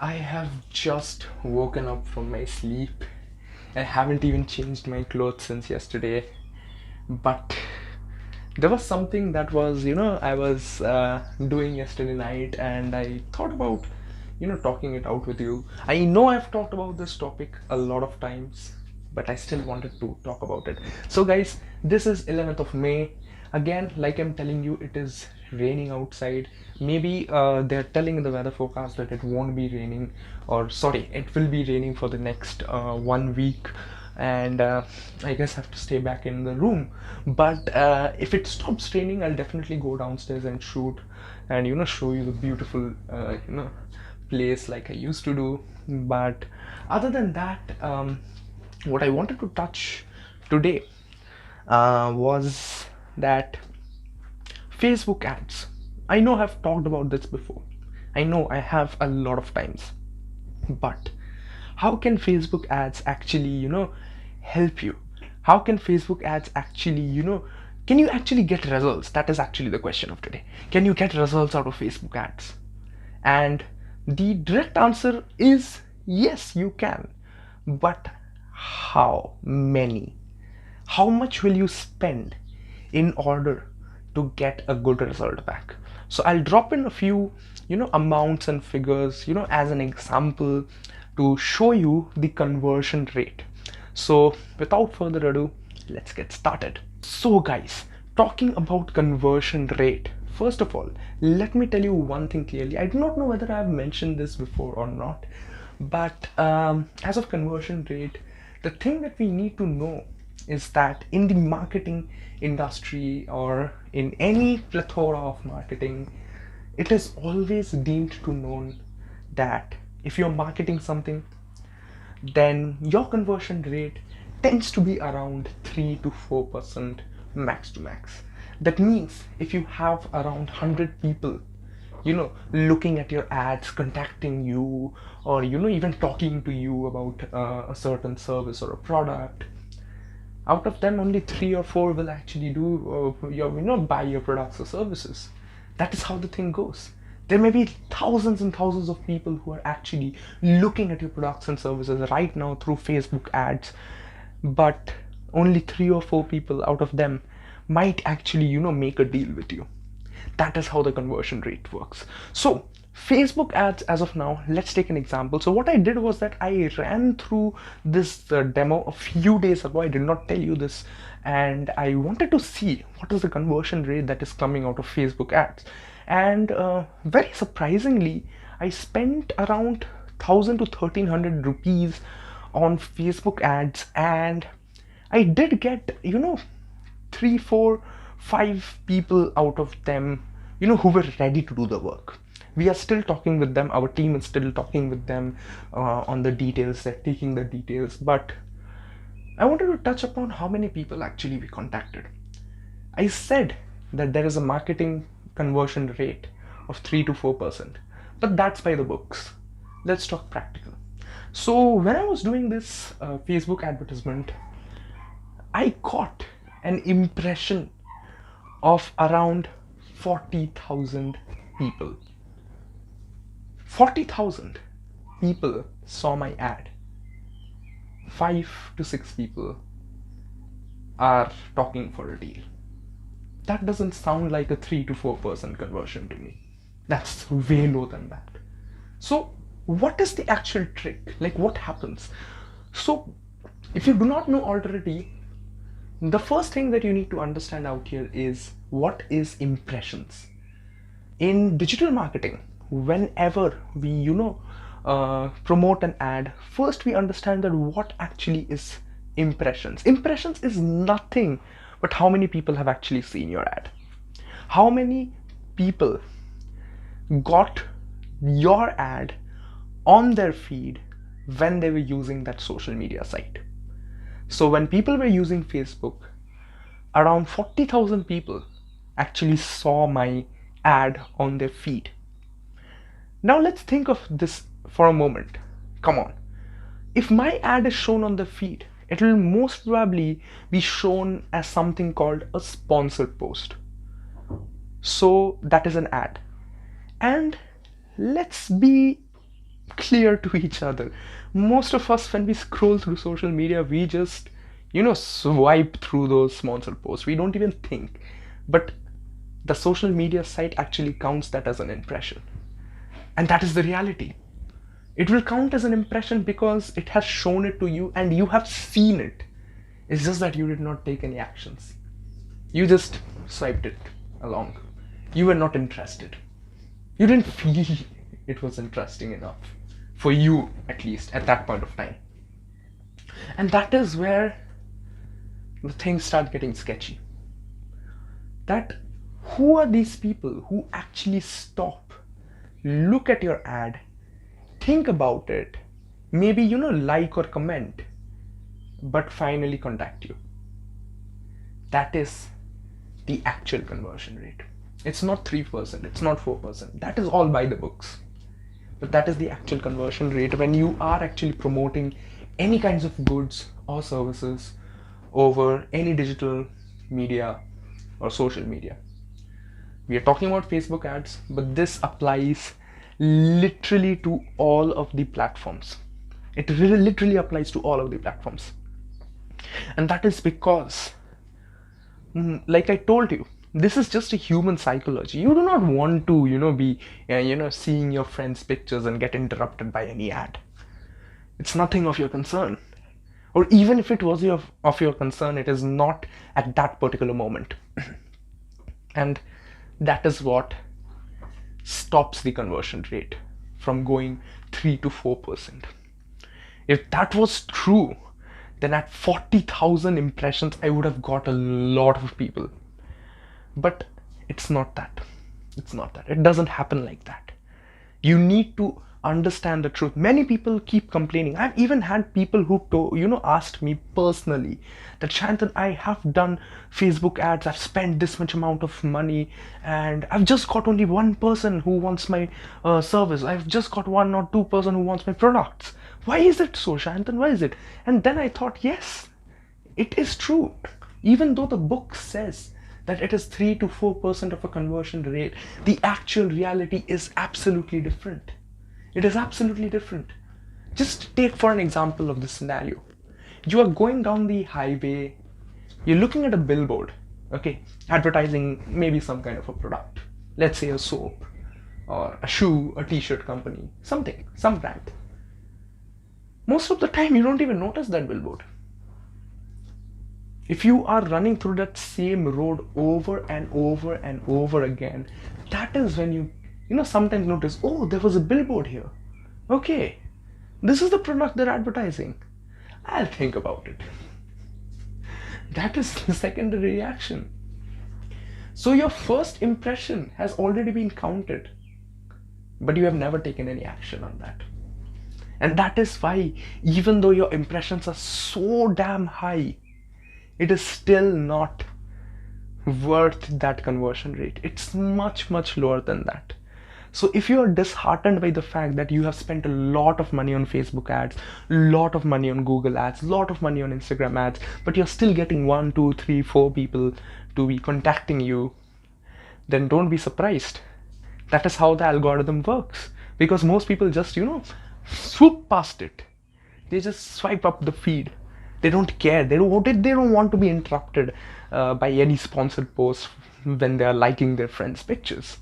I have just woken up from my sleep. I haven't even changed my clothes since yesterday. But there was something that was, I was doing yesterday night, and I thought about, talking it out with you. I know I've talked about this topic a lot of times, but I still wanted to talk about it. So, guys, this is 11th of May. Again, like I'm telling you, it is raining outside. Maybe they're telling in the weather forecast that it won't be raining, or sorry, it will be raining for the next 1 week, and I guess I have to stay back in the room. But if it stops raining, I'll definitely go downstairs and shoot, and show you the beautiful place like I used to do. But other than that, what I wanted to touch today was that Facebook ads. I know I've talked about this before. I know I have a lot of times. But how can Facebook ads actually, help you? How can Facebook ads actually, can you actually get results? That is actually the question of today. Can you get results out of Facebook ads? And the direct answer is yes, you can. But how many? How much will you spend in order to get a good result back? So I'll drop in a few amounts and figures as an example to show you the conversion rate. So without further ado, let's get started. So guys, talking about conversion rate, first of all, let me tell you one thing clearly. I do not know whether I've mentioned this before or not, but as of conversion rate, the thing that we need to know is that in the marketing industry, or in any plethora of marketing, it is always deemed to known that if you're marketing something, then your conversion rate tends to be around 3 to 4% max to max. That means if you have around 100 people looking at your ads, contacting you, or even talking to you about a certain service or a product, out of them only 3 or 4 will actually do buy your products or services. That is how the thing goes. There may be thousands and thousands of people who are actually looking at your products and services right now through Facebook ads, but only 3 or 4 people out of them might actually make a deal with you. That is how the conversion rate works. So Facebook ads, as of now, let's take an example. So what I did was that I ran through this demo a few days ago. I did not tell you this, and I wanted to see what is the conversion rate that is coming out of Facebook ads. And very surprisingly, I spent around 1000 to 1300 rupees on Facebook ads, and I did get 3, 4, 5 people out of them who were ready to do the work. We are still talking with them, our team is still talking with them on the details, they're taking the details. But I wanted to touch upon how many people actually we contacted. I said that there is a marketing conversion rate of 3 to 4%, but that's by the books. Let's talk practical. So when I was doing this Facebook advertisement, I got an impression of around 40,000 people. 40,000 people saw my ad. 5 to 6 people are talking for a deal. That doesn't sound like a 3 to 4% conversion to me. That's way lower than that. So what is the actual trick? Like, what happens? So if you do not know already, the first thing that you need to understand out here is what is impressions. In digital marketing, whenever we promote an ad, first we understand that what actually is impressions. Impressions is nothing but how many people have actually seen your ad, how many people got your ad on their feed when they were using that social media site. So when people were using Facebook, around 40,000 people actually saw my ad on their feed. Now let's think of this for a moment. Come on. If my ad is shown on the feed, it will most probably be shown as something called a sponsored post. So that is an ad. And let's be clear to each other. Most of us, when we scroll through social media, we just, swipe through those sponsored posts. We don't even think. But the social media site actually counts that as an impression. And that is the reality. It will count as an impression because it has shown it to you and you have seen it. It's just that you did not take any actions. You just swiped it along. You were not interested. You didn't feel it was interesting enough. For you, at least, at that point of time. And that is where the things start getting sketchy. That who are these people who actually stop, look at your ad, think about it, maybe, like or comment, but finally contact you? That is the actual conversion rate. It's not 3%, it's not 4%. That is all by the books. But that is the actual conversion rate when you are actually promoting any kinds of goods or services over any digital media or social media. We are talking about Facebook ads, but this applies literally to all of the platforms. It really literally applies to all of the platforms. And that is because, like I told you, this is just a human psychology. You do not want to, be, seeing your friends' pictures and get interrupted by any ad. It's nothing of your concern. Or even if it was of your concern, it is not at that particular moment. And that is what stops the conversion rate from going 3 to 4%. If that was true, then at 40,000 impressions, I would have got a lot of people. But it's not that. It's not that. It doesn't happen like that. You need to understand the truth. Many people keep complaining. I've even had people who asked me personally that, Shantanu, I have done Facebook ads, I've spent this much amount of money, and I've just got only one person who wants my service. I've just got 1 or 2 person who wants my products. Why is it so, Shantanu? Why is it? And then I thought, yes, it is true. Even though the book says that it is 3 to 4% of a conversion rate, the actual reality is absolutely different. It is absolutely different. Just take for an example of this scenario. You are going down the highway, you're looking at a billboard, okay, advertising maybe some kind of a product. Let's say a soap, or a shoe, a t-shirt company, something, some brand. Most of the time you don't even notice that billboard. If you are running through that same road over and over and over again, that is when you sometimes notice, oh, there was a billboard here. Okay, this is the product they're advertising. I'll think about it. That is the secondary reaction. So your first impression has already been counted, but you have never taken any action on that. And that is why, even though your impressions are so damn high, it is still not worth that conversion rate. It's much, much lower than that. So if you are disheartened by the fact that you have spent a lot of money on Facebook ads, lot of money on Google ads, lot of money on Instagram ads, but you're still getting 1, 2, 3, 4 people to be contacting you, then don't be surprised. That is how the algorithm works. Because most people just, swoop past it. They just swipe up the feed. They don't care. They don't want to be interrupted by any sponsored posts when they are liking their friends' pictures.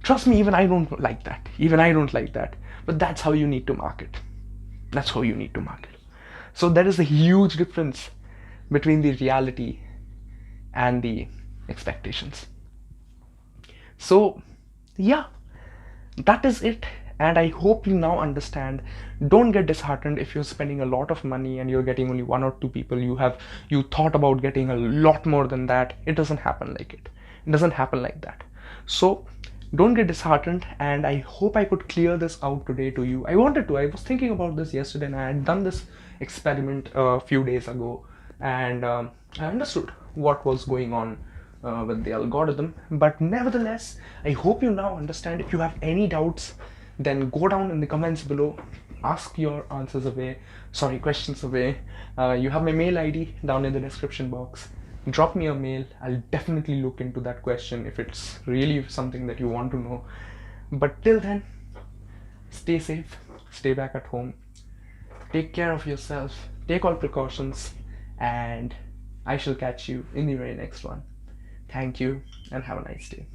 Trust me, even I don't like that. But that's how you need to market. So there is a huge difference between the reality and the expectations. So yeah, that is it. And I hope you now understand. Don't get disheartened if you're spending a lot of money and you're getting only 1 or 2 people. You thought about getting a lot more than that. It doesn't happen like it. It doesn't happen like that. So don't get disheartened, and I hope I could clear this out today to you. I was thinking about this yesterday, and I had done this experiment a few days ago, and I understood what was going on with the algorithm. But nevertheless, I hope you now understand. If you have any doubts, then go down in the comments below, ask your questions away. You have my mail ID down in the description box. Drop me a mail. I'll definitely look into that question if it's really something that you want to know. But till then, stay safe, stay back at home, take care of yourself, take all precautions, and I shall catch you in the very next one. Thank you and have a nice day.